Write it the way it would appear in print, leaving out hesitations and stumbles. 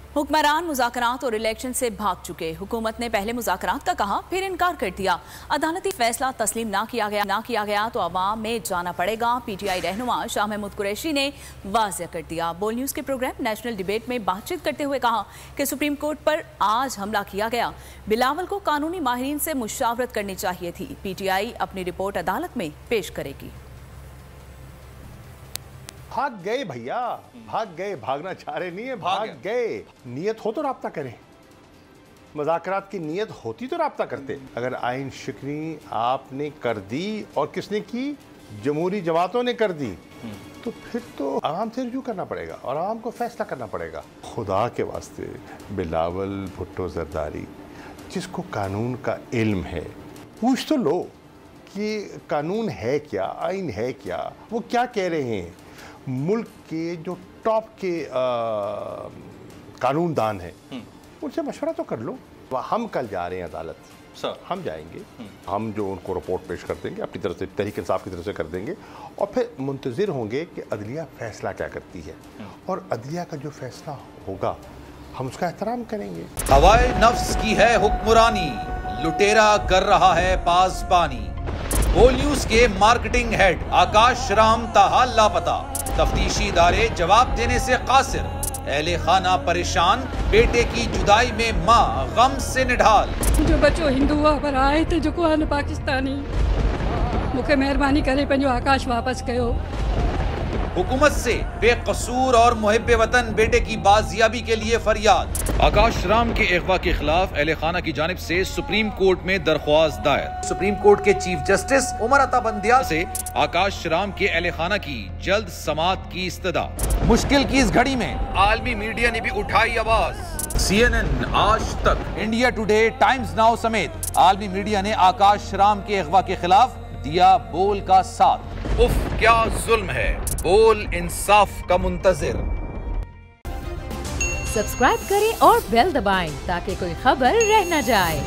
हुक्मरान मुज़ाकरात और इलेक्शन से भाग चुके। हुकूमत ने पहले मुज़ाकरात का कहा, फिर इनकार कर दिया। अदालती फैसला तस्लीम ना किया गया तो अवाम में जाना पड़ेगा। PTI रहनुमा शाह महमूद कुरैशी ने वाज़ेह कर दिया। बोल न्यूज़ के प्रोग्राम नेशनल डिबेट में बातचीत करते हुए कहा कि सुप्रीम कोर्ट पर आज हमला किया गया। बिलावल को कानूनी माहिरीन से मुशावरत करनी चाहिए थी। PTI अपनी रिपोर्ट अदालत में पेश करेगी। भाग गए भैया, भाग गए, भागना चाह रहे नहीं है, भाग गए। नियत हो तो राब्ता करें, मुज़ाकरात की नियत होती तो राब्ता करते। अगर आइन शिकनी आपने कर दी और किसने की, जमहूरी जमातों ने कर दी, तो फिर तो आवाम से रुजू करना पड़ेगा और आवाम को फैसला करना पड़ेगा। खुदा के वास्ते बिलावल भुट्टो जरदारी, जिसको कानून का इल्म है, पूछ तो लो कि कानून है क्या, आइन है क्या, वो क्या कह रहे हैं। मुल्क के जो टॉप के कानूनदान हैं, उनसे मशवरा तो कर लो। हम कल जा रहे हैं अदालत सर, हम जाएंगे, हम जो उनको रिपोर्ट पेश कर देंगे अपनी तरफ से, तहरीक इंसाफ की तरफ से कर देंगे और फिर मुंतज़िर होंगे कि अदलिया फैसला क्या करती है और अदलिया का जो फैसला होगा हम उसका एहतराम करेंगे। हवाए नफ्स की है हुक्मरानी, लुटेरा कर रहा है पासबानी। बोल न्यूज के मार्केटिंग हेड आकाश राम ताहा लापता, तफ्तीशी इदारे जवाब देने से कासिर। अहले खाना परेशान, बेटे की जुदाई में माँ गम से निढाल। जो बच्चो हिंदू पर आए थे जो को पाकिस्तानी, मुखे मेहरबानी करे पंहिंजो आकाश वापस कयो। हुकूमत से बेकसूर और मुहिब्बे वतन बेटे की बाजियाबी के लिए फरियाद। आकाश राम के अगवा के खिलाफ अहले खाना की जानिब से सुप्रीम कोर्ट में दरख्वास्त दायर। सुप्रीम कोर्ट के चीफ जस्टिस उमर अता बंदियाल से आकाश राम के अहले खाना की जल्द समाअत की इस्तदा। मुश्किल की इस घड़ी में आलमी मीडिया ने भी उठाई आवाज। CNN, आज तक, इंडिया टुडे, टाइम्स नाउ समेत आलमी मीडिया ने आकाश राम के अगवा के खिलाफ दिया बोल का साथ। उफ क्या जुल्म है, बोल इंसाफ का मुंतजिर। सब्सक्राइब करें और बेल दबाएं ताकि कोई खबर रह न जाए।